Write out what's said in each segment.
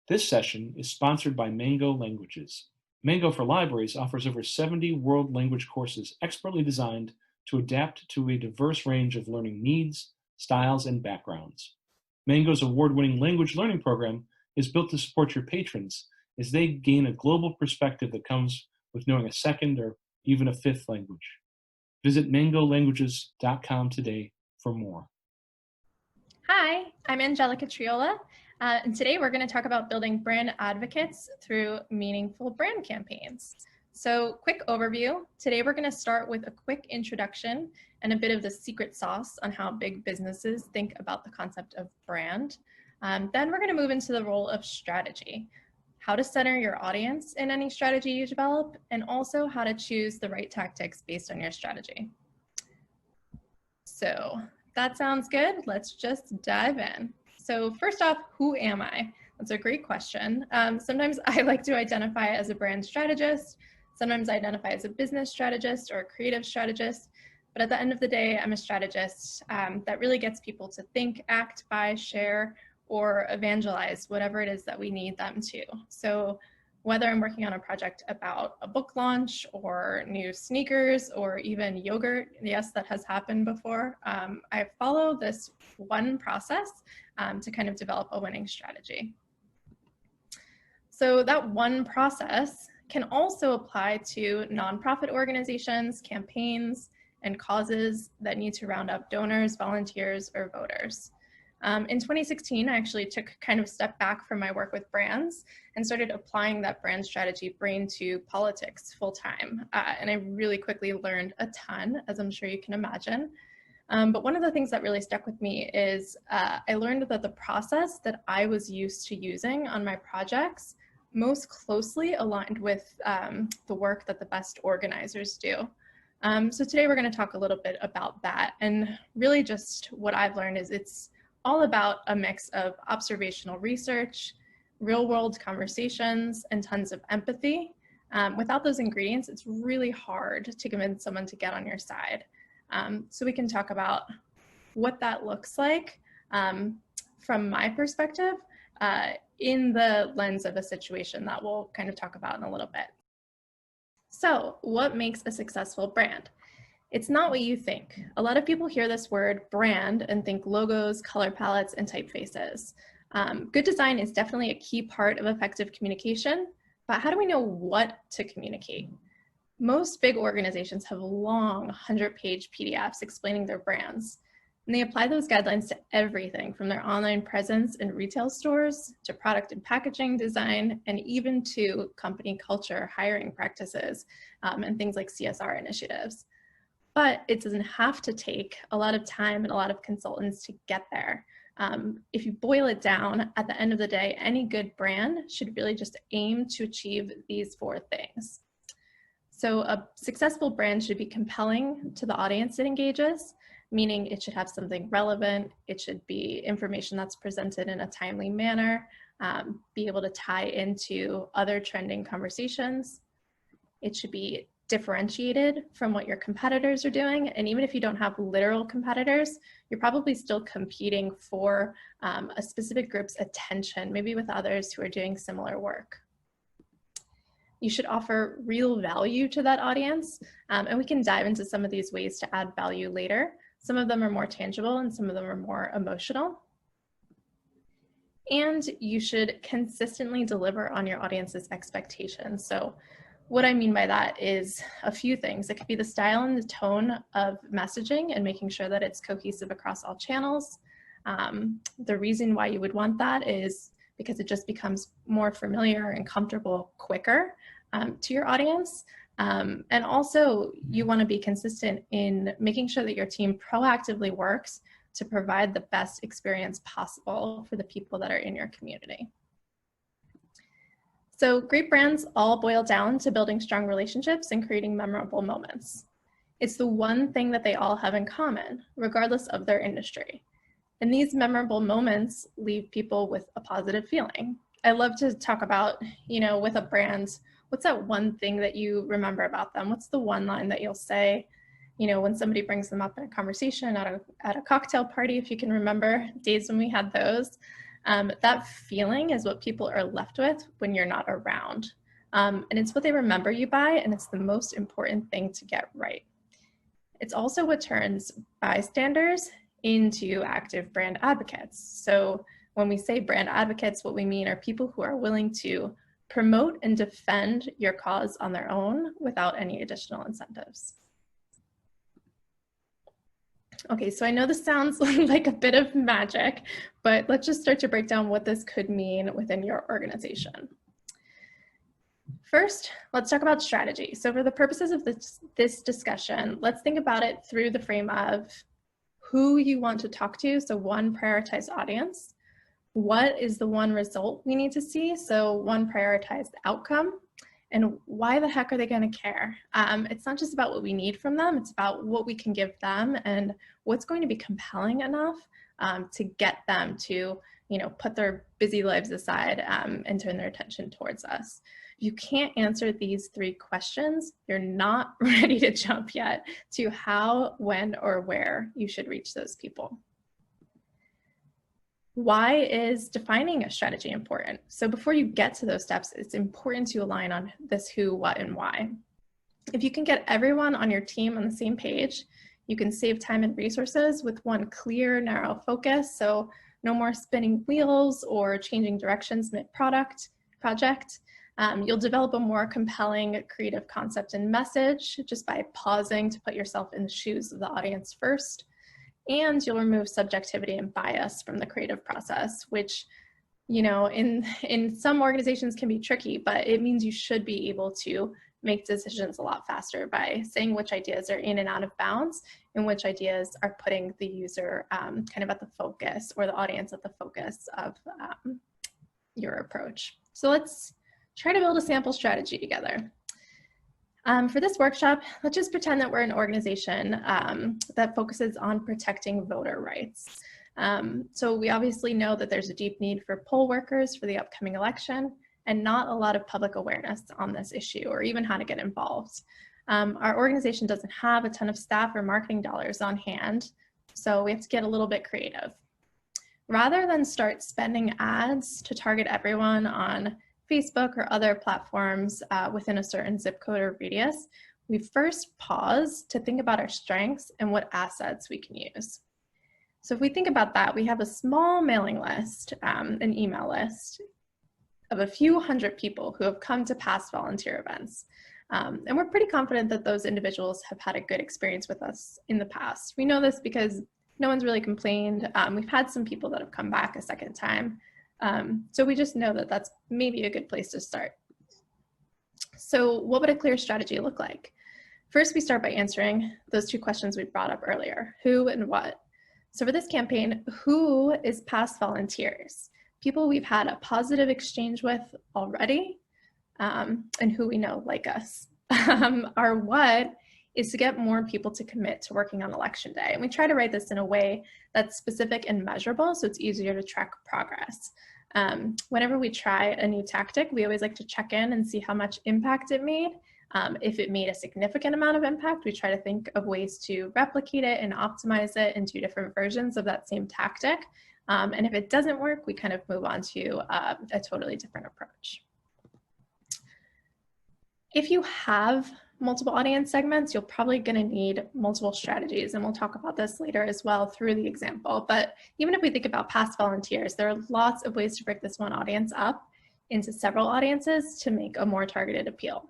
This session is sponsored by Mango Languages. Mango for Libraries offers over 70 world language courses expertly designed to adapt to a diverse range of learning needs, styles, and backgrounds. Mango's award-winning language learning program is built to support your patrons as they gain a global perspective that comes with knowing a second or even a fifth language. Visit mangolanguages.com today for more. Hi, I'm Anjelica Triola, and today we're going to talk about building brand advocates through meaningful brand campaigns. So, quick overview. Today we're going to start with a quick introduction and a bit of the secret sauce on how big businesses think about the concept of brand. Then we're going to move into the role of strategy, how to center your audience in any strategy you develop, and also how to choose the right tactics based on your strategy. So, that sounds good. Let's just dive in. So first off, who am I? That's a great question. Sometimes I like to identify as a brand strategist. Sometimes I identify as a business strategist or a creative strategist. But at the end of the day, I'm a strategist that really gets people to think, act, buy, share, or evangelize whatever it is that we need them to. So whether I'm working on a project about a book launch or new sneakers or even yogurt, yes, that has happened before, I follow this one process to kind of develop a winning strategy. So that one process can also apply to nonprofit organizations, campaigns, and causes that need to round up donors, volunteers, or voters. In 2016, I actually took kind of a step back from my work with brands and started applying that brand strategy brain to politics full time. And I really quickly learned a ton, as I'm sure you can imagine. But one of the things that really stuck with me is I learned that the process that I was used to using on my projects most closely aligned with the work that the best organizers do. So today we're going to talk a little bit about that. And really just what I've learned is it's all about a mix of observational research, real world conversations, and tons of empathy. Without those ingredients, it's really hard to convince someone to get on your side. So we can talk about what that looks like from my perspective in the lens of a situation that we'll kind of talk about in a little bit. So what makes a successful brand? It's not what you think. A lot of people hear this word brand and think logos, color palettes, and typefaces. Good design is definitely a key part of effective communication, but how do we know what to communicate? Most big organizations have long 100-page PDFs explaining their brands, and they apply those guidelines to everything from their online presence in retail stores to product and packaging design, and even to company culture, hiring practices, and things like CSR initiatives. But it doesn't have to take a lot of time and a lot of consultants to get there. If you boil it down, at the end of the day, any good brand should really just aim to achieve these 4 things. So a successful brand should be compelling to the audience it engages, meaning it should have something relevant, it should be information that's presented in a timely manner, be able to tie into other trending conversations. It should be differentiated from what your competitors are doing. And even if you don't have literal competitors, you're probably still competing for a specific group's attention, maybe with others who are doing similar work. You should offer real value to that audience. And we can dive into some of these ways to add value later. Some of them are more tangible and some of them are more emotional. And you should consistently deliver on your audience's expectations. So what I mean by that is a few things. It could be the style and the tone of messaging and making sure that it's cohesive across all channels. The reason why you would want that is because it just becomes more familiar and comfortable quicker to your audience. And also you want to be consistent in making sure that your team proactively works to provide the best experience possible for the people that are in your community. So great brands all boil down to building strong relationships and creating memorable moments. It's the one thing that they all have in common, regardless of their industry. And these memorable moments leave people with a positive feeling. I love to talk about, with a brand, what's that one thing that you remember about them? What's the one line that you'll say, when somebody brings them up in a conversation at a cocktail party, if you can remember days when we had those. That feeling is what people are left with when you're not around. And it's what they remember you by, and it's the most important thing to get right. It's also what turns bystanders into active brand advocates. So when we say brand advocates, what we mean are people who are willing to promote and defend your cause on their own without any additional incentives. Okay, so I know this sounds like a bit of magic, but let's just start to break down what this could mean within your organization. First, let's talk about strategy. So for the purposes of this discussion, let's think about it through the frame of who you want to talk to. So one, prioritized audience. What is the one result we need to see? So one, prioritized outcome. And why the heck are they going to care? It's not just about what we need from them, it's about what we can give them and what's going to be compelling enough to get them to, put their busy lives aside and turn their attention towards us. If you can't answer these three questions, you're not ready to jump yet to how, when, or where you should reach those people. Why is defining a strategy important? So before you get to those steps, it's important to align on this who, what, and why. If you can get everyone on your team on the same page, you can save time and resources with one clear, narrow focus. So no more spinning wheels or changing directions mid-project. You'll develop a more compelling creative concept and message just by pausing to put yourself in the shoes of the audience first. And you'll remove subjectivity and bias from the creative process, which, in some organizations can be tricky, but it means you should be able to make decisions a lot faster by saying which ideas are in and out of bounds and which ideas are putting the user kind of at the focus, or the audience at the focus of your approach. So let's try to build a sample strategy together. For this workshop, let's just pretend that we're an organization that focuses on protecting voter rights. So we obviously know that there's a deep need for poll workers for the upcoming election, and not a lot of public awareness on this issue or even how to get involved. Our organization doesn't have a ton of staff or marketing dollars on hand, so we have to get a little bit creative. Rather than start spending ads to target everyone on Facebook or other platforms within a certain zip code or radius, we first pause to think about our strengths and what assets we can use. So if we think about that, we have a small mailing list, an email list of a few hundred people who have come to past volunteer events. And we're pretty confident that those individuals have had a good experience with us in the past. We know this because no one's really complained. We've had some people that have come back a second time. So we just know that that's maybe a good place to start. So what would a clear strategy look like? First, we start by answering those two questions we brought up earlier, who and what. So for this campaign, who is past volunteers? People we've had a positive exchange with already, and who we know like us. Our what is to get more people to commit to working on election day. And we try to write this in a way that's specific and measurable so it's easier to track progress. Whenever we try a new tactic, we always like to check in and see how much impact it made. If it made a significant amount of impact, we try to think of ways to replicate it and optimize it into different versions of that same tactic. And if it doesn't work, we kind of move on to a totally different approach. If you have multiple audience segments, you're probably going to need multiple strategies, and we'll talk about this later as well through the example. But even if we think about past volunteers, there are lots of ways to break this one audience up into several audiences to make a more targeted appeal.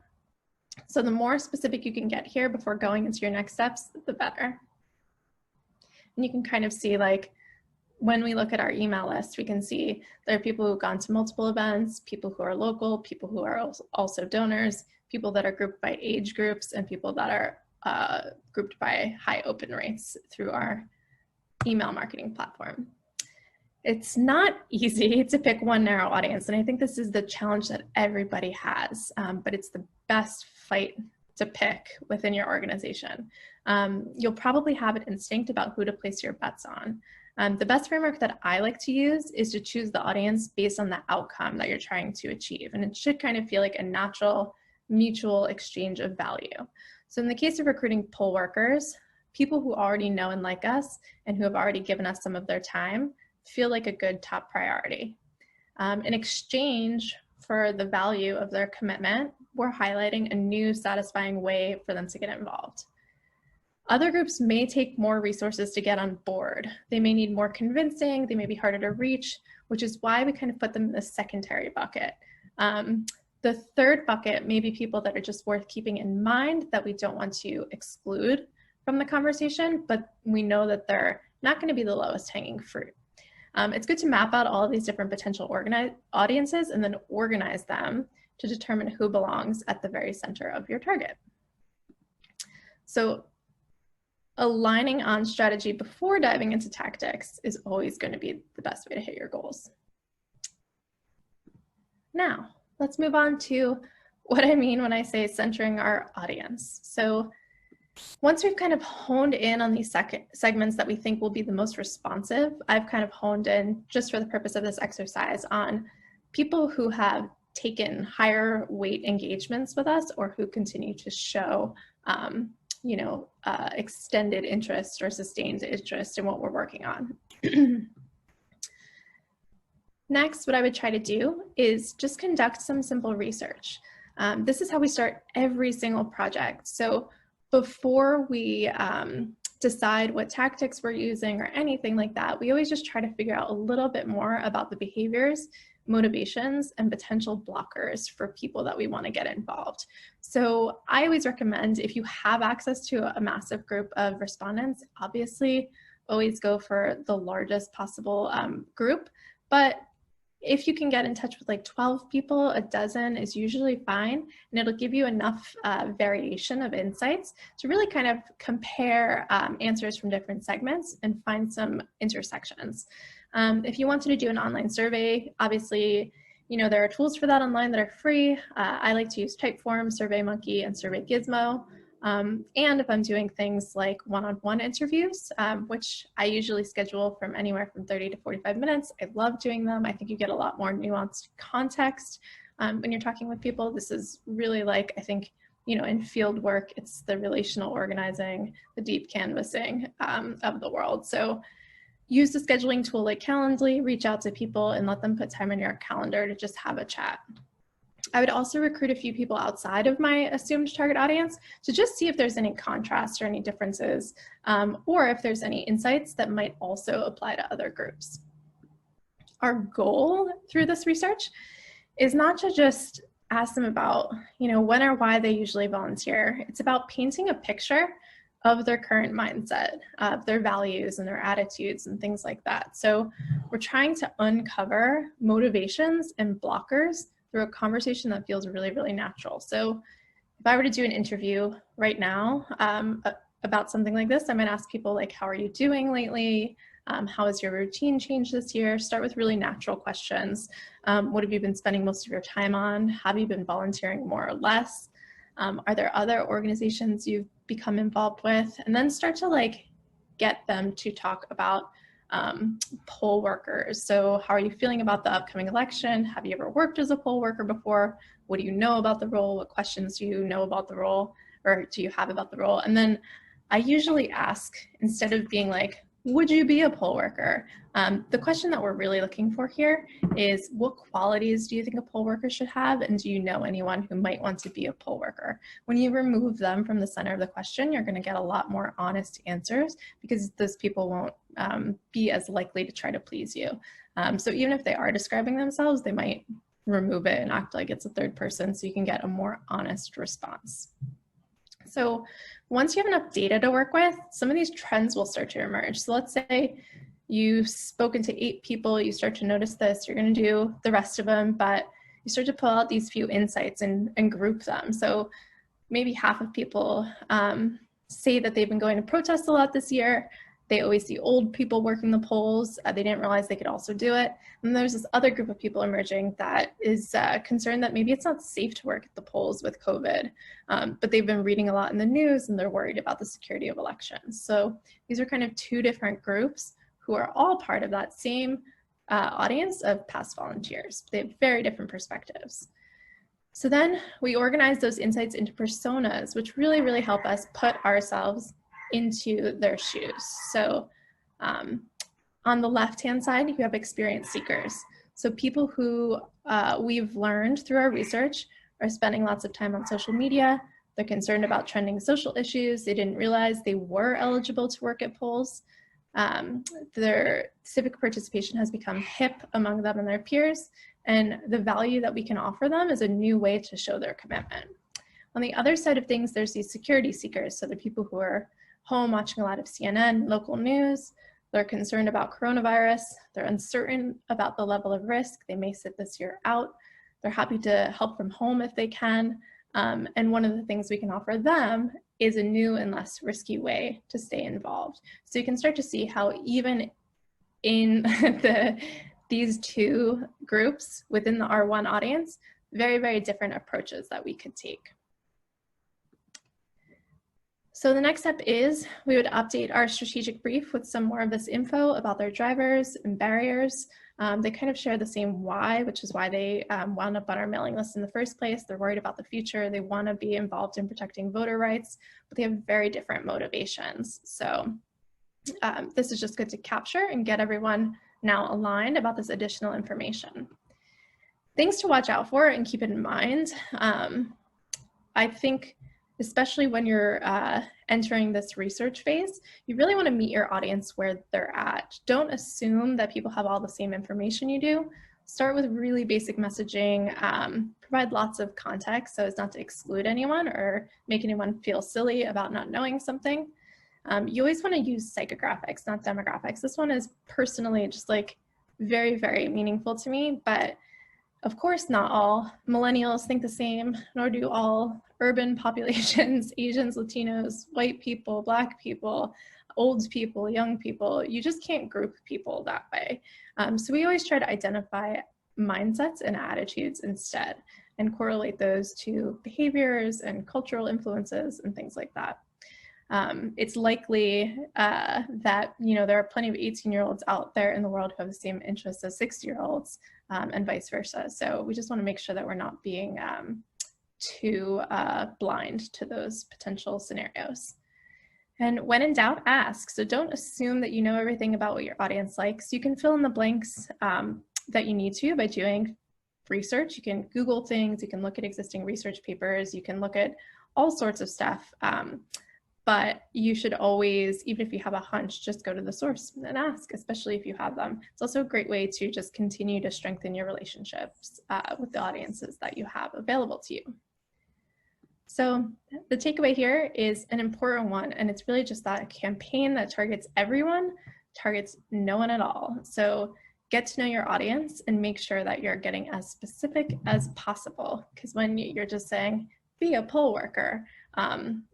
So the more specific you can get here before going into your next steps, the better. And you can kind of see, like, when we look at our email list, we can see there are people who've gone to multiple events, people who are local, people who are also donors, people that are grouped by age groups, and people that are grouped by high open rates through our email marketing platform. It's not easy to pick one narrow audience, and I think this is the challenge that everybody has, but it's the best fight to pick within your organization. You'll probably have an instinct about who to place your bets on. The best framework that I like to use is to choose the audience based on the outcome that you're trying to achieve, and it should kind of feel like a natural mutual exchange of value. So in the case of recruiting poll workers, people who already know and like us and who have already given us some of their time feel like a good top priority. In exchange for the value of their commitment, we're highlighting a new satisfying way for them to get involved. Other groups may take more resources to get on board. They may need more convincing, they may be harder to reach, which is why we kind of put them in the secondary bucket. The third bucket may be people that are just worth keeping in mind that we don't want to exclude from the conversation, but we know that they're not going to be the lowest hanging fruit. It's good to map out all of these different potential audiences and then organize them to determine who belongs at the very center of your target. So aligning on strategy before diving into tactics is always going to be the best way to hit your goals. Now, let's move on to what I mean when I say centering our audience. So once we've kind of honed in on these segments that we think will be the most responsive, I've kind of honed in, just for the purpose of this exercise, on people who have taken higher weight engagements with us or who continue to show extended interest or sustained interest in what we're working on. Next, what I would try to do is just conduct some simple research. This is how we start every single project. So before we decide what tactics we're using or anything like that, we always just try to figure out a little bit more about the behaviors, motivations, and potential blockers for people that we want to get involved. So I always recommend, if you have access to a massive group of respondents, obviously always go for the largest possible group. But if you can get in touch with like 12 people, a dozen is usually fine, and it'll give you enough variation of insights to really kind of compare answers from different segments and find some intersections. If you wanted to do an online survey, obviously, there are tools for that online that are free. I like to use Typeform, SurveyMonkey, and SurveyGizmo. And if I'm doing things like one-on-one interviews, which I usually schedule from anywhere from 30 to 45 minutes, I love doing them. I think you get a lot more nuanced context when you're talking with people. This is really like, I think, in field work, it's the relational organizing, the deep canvassing of the world. So use the scheduling tool like Calendly, reach out to people and let them put time in your calendar to just have a chat. I would also recruit a few people outside of my assumed target audience to just see if there's any contrast or any differences, or if there's any insights that might also apply to other groups. Our goal through this research is not to just ask them about, when or why they usually volunteer. It's about painting a picture of their current mindset, of their values and their attitudes and things like that. So we're trying to uncover motivations and blockers through a conversation that feels really, really natural. So if I were to do an interview right now about something like this, I might ask people like, how are you doing lately? How has your routine changed this year? Start with really natural questions. What have you been spending most of your time on? Have you been volunteering more or less? Are there other organizations you've become involved with? And then start to get them to talk about poll workers. So how are you feeling about the upcoming election? Have you ever worked as a poll worker before? What do you know about the role? What questions do you know about the role, or do you have about the role? And then I usually ask, instead of being like, would you be a poll worker? The question that we're really looking for here is, what qualities do you think a poll worker should have? And do you know anyone who might want to be a poll worker? When you remove them from the center of the question, you're going to get a lot more honest answers, because those people won't be as likely to try to please you. So even if they are describing themselves, they might remove it and act like it's a third person, so you can get a more honest response. So once you have enough data to work with, some of these trends will start to emerge. So let's say you've spoken to 8 people, you start to notice this, you're going to do the rest of them, but you start to pull out these few insights and group them. So maybe half of people say that they've been going to protests a lot this year. They always see old people working the polls. They didn't realize they could also do it. And there's this other group of people emerging that is concerned that maybe it's not safe to work at the polls with COVID, but they've been reading a lot in the news and they're worried about the security of elections. So these are kind of 2 different groups who are all part of that same audience of past volunteers. They have very different perspectives. So then we organize those insights into personas, which really, really help us put ourselves into their shoes. So On the left-hand side, you have experience seekers. So people who we've learned through our research are spending lots of time on social media. They're concerned about trending social issues. They didn't realize they were eligible to work at polls. Their civic participation has become hip among them and their peers, and the value that we can offer them is a new way to show their commitment. On the other side of things, there's these security seekers. So the people who are home watching a lot of CNN, local news. They're concerned about coronavirus. They're uncertain about the level of risk. They may sit this year out. They're happy to help from home if they can. And one of the things we can offer them is a new and less risky way to stay involved. So you can start to see how even in these two groups within the R1 audience, very, very different approaches that we could take. So the next step is we would update our strategic brief with some more of this info about their drivers and barriers. They kind of share the same why, which is why they wound up on our mailing list in the first place. They're worried about the future. They want to be involved in protecting voter rights, but they have very different motivations. So this is just good to capture and get everyone now aligned about this additional information. Things to watch out for and keep in mind. I think especially when you're entering this research phase, you really want to meet your audience where they're at. Don't assume that people have all the same information you do. Start with really basic messaging, provide lots of context so as not to exclude anyone or make anyone feel silly about not knowing something. You always want to use psychographics, not demographics. This one is personally just like very, very meaningful to me, but of course, not all millennials think the same, nor do all urban populations, Asians, Latinos, white people, Black people, old people, young people. You just can't group people that way. So we always try to identify mindsets and attitudes instead and correlate those to behaviors and cultural influences and things like that. It's likely that there are plenty of 18-year-olds out there in the world who have the same interests as 60-year-olds and vice versa. So we just want to make sure that we're not being too blind to those potential scenarios. And when in doubt, ask. So don't assume that you know everything about what your audience likes. You can fill in the blanks that you need to by doing research. You can Google things, you can look at existing research papers, you can look at all sorts of stuff. But you should always, even if you have a hunch, just go to the source and ask, especially if you have them. It's also a great way to just continue to strengthen your relationships with the audiences that you have available to you. So the takeaway here is an important one, and it's really just that a campaign that targets everyone, targets no one at all. So get to know your audience and make sure that you're getting as specific as possible, because when you're just saying, be a poll worker,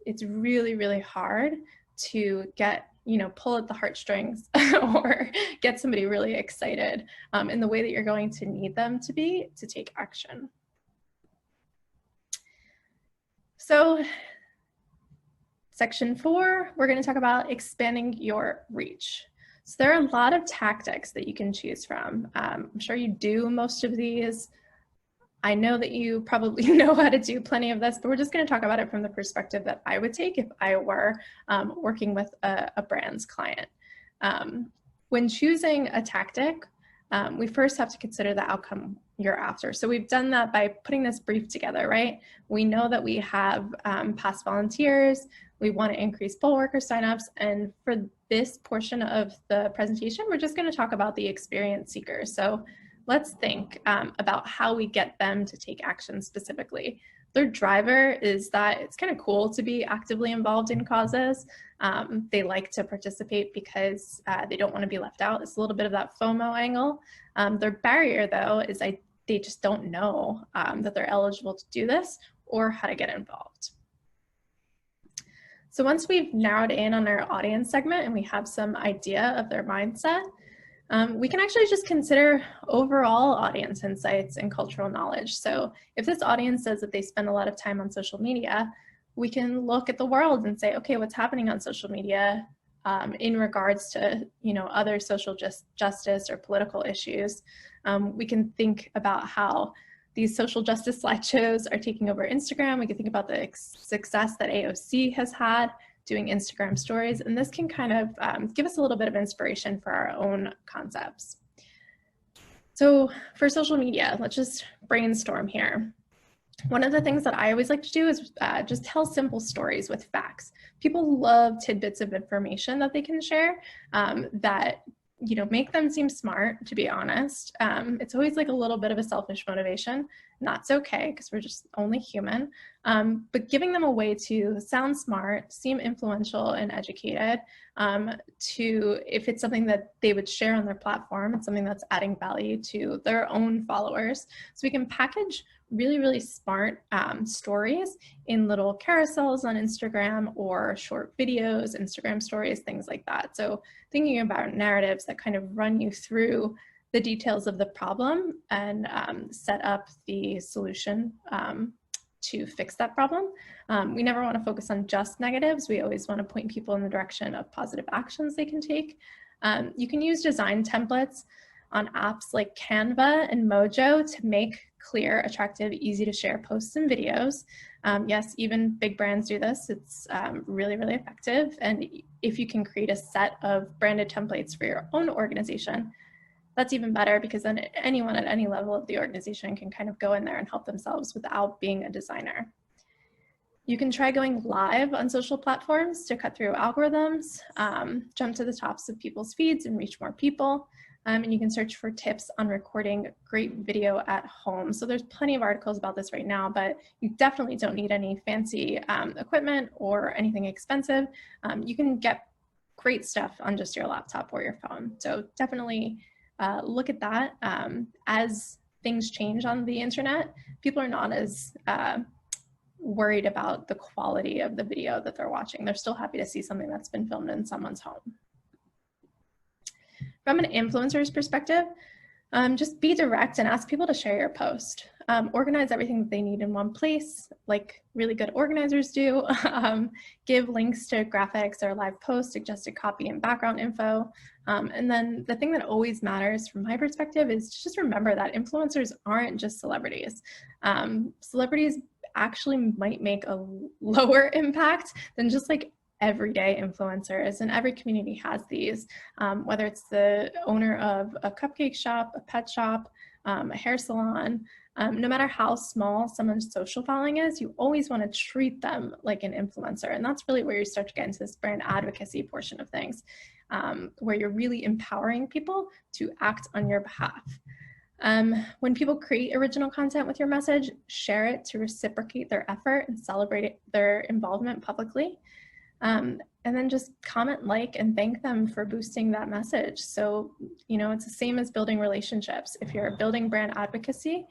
it's really, really hard to get, pull at the heartstrings or get somebody really excited in the way that you're going to need them to be to take action. So section 4, we're going to talk about expanding your reach. So there are a lot of tactics that you can choose from. I'm sure you do most of these. I know that you probably know how to do plenty of this, but we're just going to talk about it from the perspective that I would take if I were working with a brand's client. When choosing a tactic, we first have to consider the outcome you're after. So we've done that by putting this brief together, right? We know that we have past volunteers, we want to increase poll worker signups, and for this portion of the presentation, we're just going to talk about the experience seekers. So let's think about how we get them to take action specifically. Their driver is that it's kind of cool to be actively involved in causes. They like to participate because they don't want to be left out. It's a little bit of that FOMO angle. Their barrier, though, is they just don't know that they're eligible to do this or how to get involved. So once we've narrowed in on our audience segment and we have some idea of their mindset, we can actually just consider overall audience insights and cultural knowledge. So if this audience says that they spend a lot of time on social media, we can look at the world and say, okay, what's happening on social media in regards to other social justice or political issues. We can think about how these social justice slideshows are taking over Instagram. We can think about the success that AOC has had doing Instagram stories, and this can kind of give us a little bit of inspiration for our own concepts. So for social media, let's just brainstorm here. One of the things that I always like to do is just tell simple stories with facts. People love tidbits of information that they can share that make them seem smart, to be honest. It's always like a little bit of a selfish motivation, and that's okay because we're just only human. But giving them a way to sound smart, seem influential and educated, if it's something that they would share on their platform, it's something that's adding value to their own followers. So we can package really, really smart stories in little carousels on Instagram or short videos, Instagram stories, things like that. So thinking about narratives that kind of run you through the details of the problem and set up the solution to fix that problem. We never want to focus on just negatives. We always want to point people in the direction of positive actions they can take. You can use design templates on apps like Canva and Mojo to make clear, attractive, easy to share posts and videos. Yes, even big brands do this. It's really, really effective. And if you can create a set of branded templates for your own organization, that's even better, because then anyone at any level of the organization can kind of go in there and help themselves without being a designer. You can try going live on social platforms to cut through algorithms, jump to the tops of people's feeds and reach more people. And you can search for tips on recording great video at home. So there's plenty of articles about this right now, but you definitely don't need any fancy equipment or anything expensive. You can get great stuff on just your laptop or your phone. So definitely look at that. As things change on the internet, people are not as worried about the quality of the video that they're watching. They're still happy to see something that's been filmed in someone's home. From an influencer's perspective, just be direct and ask people to share your post. Organize everything that they need in one place, like really good organizers do. Give links to graphics or live posts, suggested copy and background info. And then the thing that always matters from my perspective is to just remember that influencers aren't just celebrities. Celebrities actually might make a lower impact than just like everyday influencers, and every community has these, whether it's the owner of a cupcake shop, a pet shop, a hair salon. No matter how small someone's social following is, you always want to treat them like an influencer. And that's really where you start to get into this brand advocacy portion of things, where you're really empowering people to act on your behalf. When people create original content with your message, share it to reciprocate their effort and celebrate their involvement publicly. And then just comment, like, and thank them for boosting that message. So, it's the same as building relationships. If you're building brand advocacy,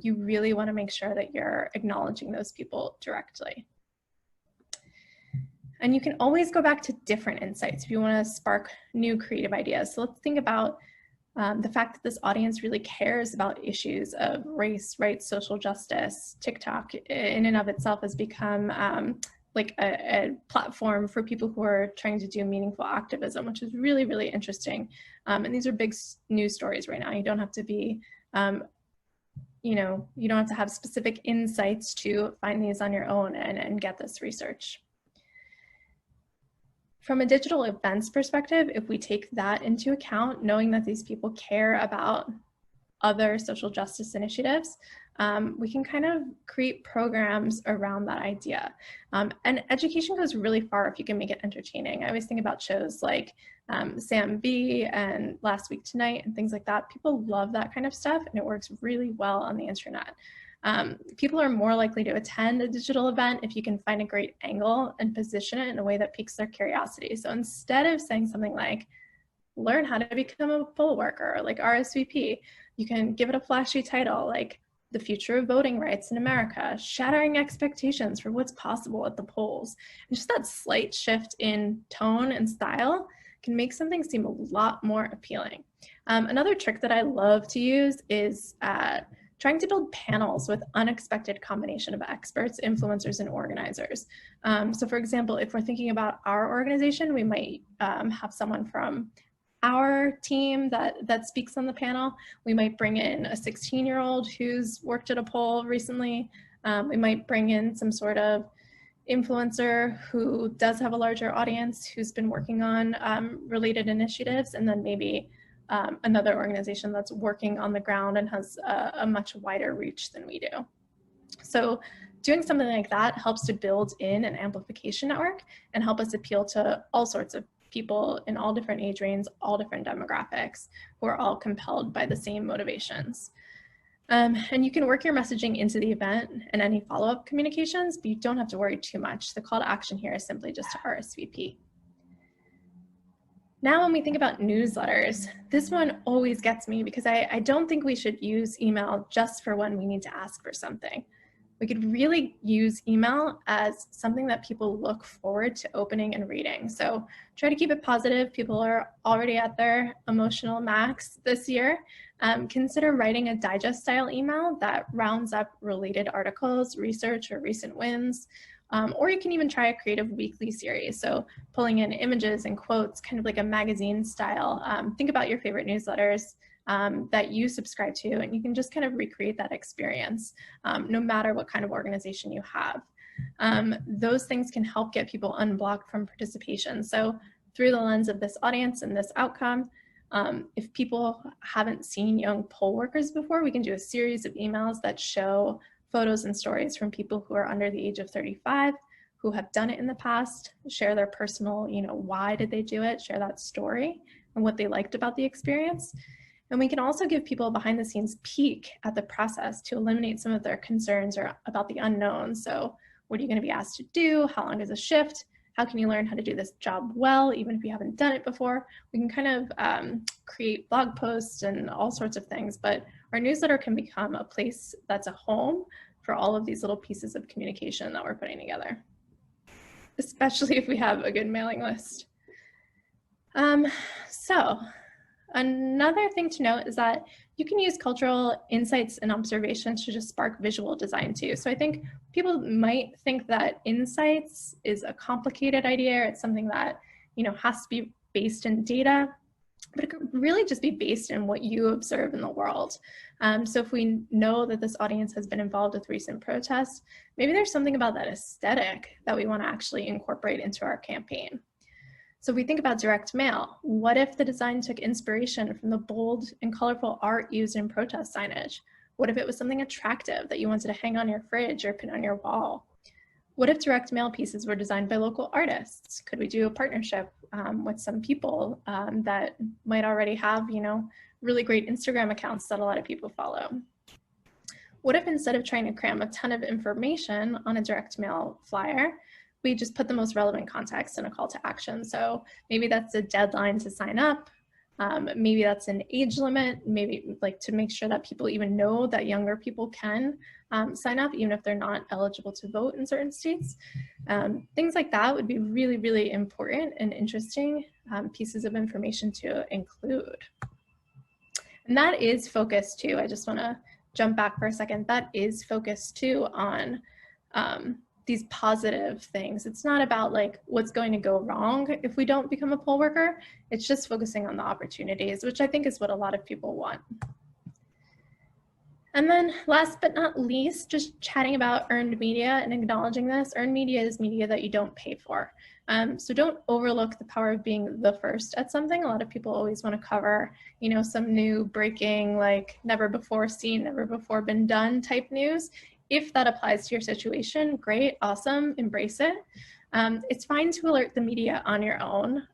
you really want to make sure that you're acknowledging those people directly. And you can always go back to different insights if you want to spark new creative ideas. So let's think about the fact that this audience really cares about issues of race, rights, social justice. TikTok in and of itself has become like a platform for people who are trying to do meaningful activism, which is really, really interesting. And these are big news stories right now. You don't have to be, you don't have to have specific insights to find these on your own and get this research. From a digital events perspective, if we take that into account, knowing that these people care about other social justice initiatives, we can kind of create programs around that idea. And education goes really far if you can make it entertaining. I always think about shows like Sam B and Last Week Tonight and things like that. People love that kind of stuff, and it works really well on the internet. People are more likely to attend a digital event if you can find a great angle and position it in a way that piques their curiosity. So instead of saying something like, learn how to become a poll worker, like RSVP, you can give it a flashy title like The Future of Voting Rights in America, Shattering Expectations for What's Possible at the Polls. And just that slight shift in tone and style can make something seem a lot more appealing. Another trick that I love to use is trying to build panels with unexpected combination of experts, influencers, and organizers. So for example, if we're thinking about our organization, we might have someone from our team that speaks on the panel. We might bring in a 16-year-old who's worked at a poll recently. We might bring in some sort of influencer who does have a larger audience, who's been working on related initiatives, and then maybe another organization that's working on the ground and has a much wider reach than we do. So doing something like that helps to build in an amplification network and help us appeal to all sorts of people in all different age ranges, all different demographics, who are all compelled by the same motivations. And you can work your messaging into the event and any follow-up communications, but you don't have to worry too much. The call to action here is simply just to RSVP. Now, when we think about newsletters, this one always gets me because I don't think we should use email just for when we need to ask for something. We could really use email as something that people look forward to opening and reading. So try to keep it positive. People are already at their emotional max this year. Consider writing a digest style email that rounds up related articles, research, or recent wins. Or you can even try a creative weekly series. So pulling in images and quotes, kind of like a magazine style. Think about your favorite newsletters that you subscribe to, and you can just kind of recreate that experience, no matter what kind of organization you have. Those things can help get people unblocked from participation. So through the lens of this audience and this outcome, if people haven't seen young poll workers before, we can do a series of emails that show photos and stories from people who are under the age of 35, who have done it in the past, share their personal, why did they do it, share that story and what they liked about the experience. And we can also give people a behind the scenes peek at the process to eliminate some of their concerns or about the unknown. So what are you going to be asked to do? How long is a shift? How can you learn how to do this job well, even if you haven't done it before? We can kind of create blog posts and all sorts of things, but our newsletter can become a place that's a home for all of these little pieces of communication that we're putting together, especially if we have a good mailing list. So another thing to note is that you can use cultural insights and observations to just spark visual design too. So I think people might think that insights is a complicated idea. It's something that, has to be based in data, but it could really just be based in what you observe in the world. So if we know that this audience has been involved with recent protests, maybe there's something about that aesthetic that we want to actually incorporate into our campaign. So if we think about direct mail, what if the design took inspiration from the bold and colorful art used in protest signage? What if it was something attractive that you wanted to hang on your fridge or pin on your wall? What if direct mail pieces were designed by local artists? Could we do a partnership with some people that might already have, really great Instagram accounts that a lot of people follow? What if instead of trying to cram a ton of information on a direct mail flyer, we just put the most relevant context in a call to action? So maybe that's a deadline to sign up. Maybe that's an age limit, maybe like to make sure that people even know that younger people can sign up, even if they're not eligible to vote in certain states. Things like that would be really, really important and interesting pieces of information to include. And that is focused too. I just want to jump back for a second. That is focused too on these positive things. It's not about like what's going to go wrong if we don't become a poll worker. It's just focusing on the opportunities, which I think is what a lot of people want. And then last but not least, just chatting about earned media and acknowledging this. Earned media is media that you don't pay for. So don't overlook the power of being the first at something. A lot of people always want to cover, some new breaking, like never before seen, never before been done type news. If that applies to your situation, great, awesome, embrace it. It's fine to alert the media on your own.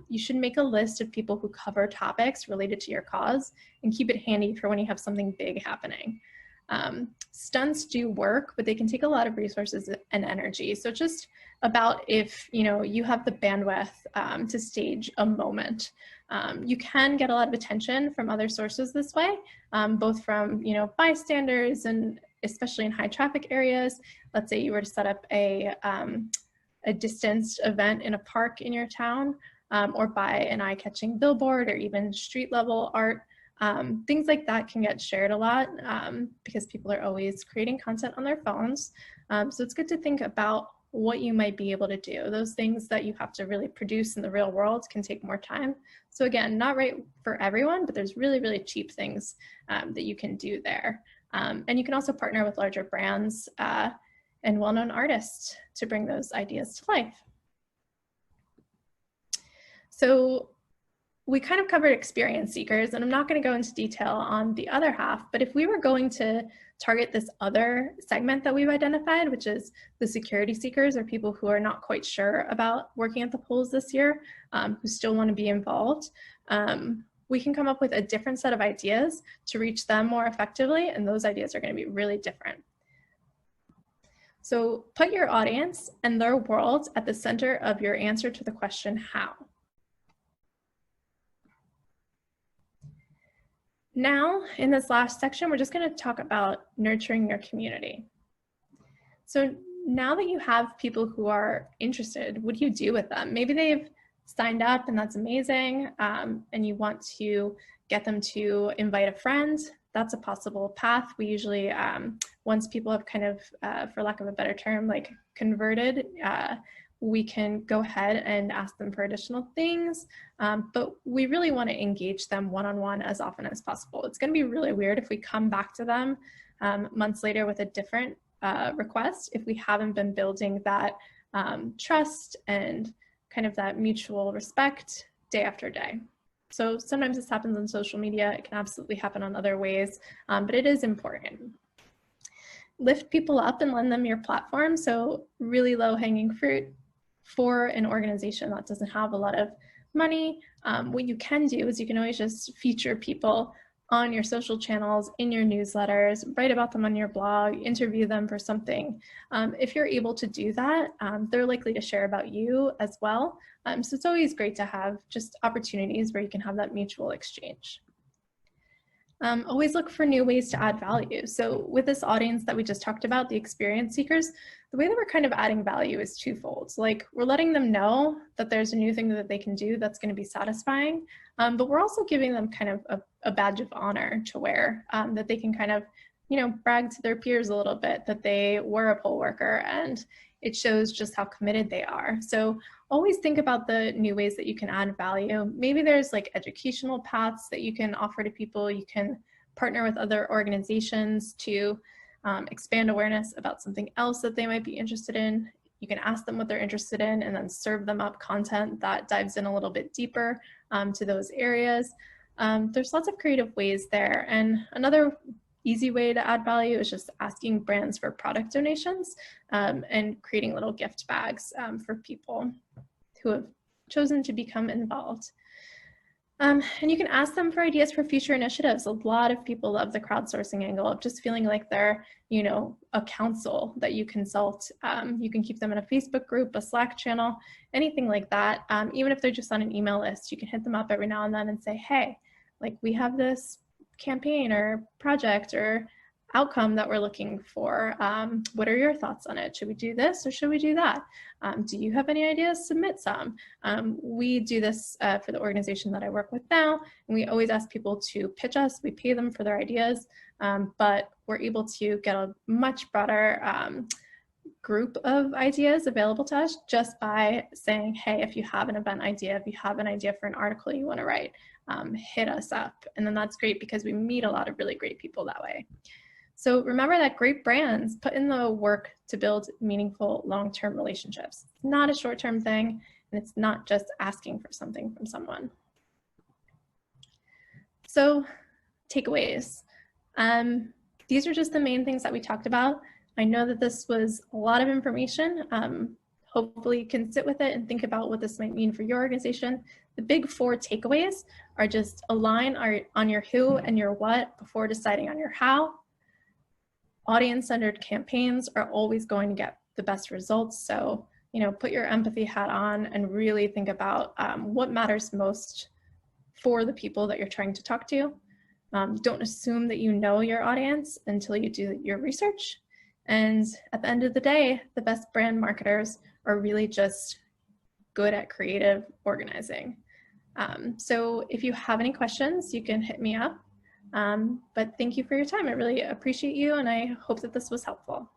You should make a list of people who cover topics related to your cause and keep it handy for when you have something big happening. Stunts do work, but they can take a lot of resources and energy. So just about if you have the bandwidth to stage a moment. You can get a lot of attention from other sources this way, both from bystanders and especially in high traffic areas. Let's say you were to set up a distanced event in a park in your town, or buy an eye-catching billboard or even street level art. Things like that can get shared a lot because people are always creating content on their phones. So it's good to think about what you might be able to do. Those things that you have to really produce in the real world can take more time. So again, not right for everyone, but there's really, really cheap things that you can do there. And you can also partner with larger brands and well-known artists to bring those ideas to life. So we kind of covered experience seekers, and I'm not going to go into detail on the other half, but if we were going to target this other segment that we've identified, which is the security seekers, or people who are not quite sure about working at the polls this year, who still want to be involved, we can come up with a different set of ideas to reach them more effectively, and those ideas are going to be really different. So put your audience and their world at the center of your answer to the question, how? Now, in this last section, we're just going to talk about nurturing your community. So now that you have people who are interested, what do you do with them? Maybe they've signed up and that's amazing, and you want to get them to invite a friend. That's a possible path. We usually, once people have kind of, for lack of a better term, like converted, we can go ahead and ask them for additional things, but we really want to engage them one-on-one as often as possible. It's going to be really weird if we come back to them months later with a different request if we haven't been building that trust and kind of that mutual respect day after day. So sometimes this happens on social media. It can absolutely happen on other ways, but it is important. Lift people up and lend them your platform. So really low-hanging fruit for an organization that doesn't have a lot of money. What you can do is you can always just feature people on your social channels, in your newsletters, write about them on your blog, interview them for something. If you're able to do that, they're likely to share about you as well. So it's always great to have just opportunities where you can have that mutual exchange. Always look for new ways to add value. So with this audience that we just talked about, the experience seekers, the way that we're kind of adding value is twofold. Like we're letting them know that there's a new thing that they can do that's going to be satisfying, but we're also giving them kind of a badge of honor to wear, that they can kind of, you know, brag to their peers a little bit that they were a poll worker, and it shows just how committed they are. So always think about the new ways that you can add value. Maybe there's like educational paths that you can offer to people. You can partner with other organizations to expand awareness about something else that they might be interested in. You can ask them what they're interested in and then serve them up content that dives in a little bit deeper to those areas. There's lots of creative ways there. And another easy way to add value is just asking brands for product donations and creating little gift bags for people who have chosen to become involved. And you can ask them for ideas for future initiatives. A lot of people love the crowdsourcing angle of just feeling like they're, you know, a council that you consult. You can keep them in a Facebook group, a Slack channel, anything like that. Even if they're just on an email list, you can hit them up every now and then and say, hey, like we have this campaign or project or outcome that we're looking for. What are your thoughts on it? Should we do this or should we do that? Do you have any ideas? Submit some. We do this for the organization that I work with now, and we always ask people to pitch us. We pay them for their ideas, but we're able to get a much broader group of ideas available to us just by saying, hey, if you have an event idea, if you have an idea for an article you want to write, hit us up. And then that's great because we meet a lot of really great people that way. So remember that great brands put in the work to build meaningful long-term relationships. It's not a short-term thing, and it's not just asking for something from someone. So takeaways. These are just the main things that we talked about. I know that this was a lot of information. Hopefully you can sit with it and think about what this might mean for your organization. The big 4 takeaways are just align on your who and your what before deciding on your how. Audience-centered campaigns are always going to get the best results. So, you know, put your empathy hat on and really think about what matters most for the people that you're trying to talk to. Don't assume that you know your audience until you do your research. And at the end of the day, the best brand marketers are really just good at creative organizing. So if you have any questions, you can hit me up. But thank you for your time. I really appreciate you, and I hope that this was helpful.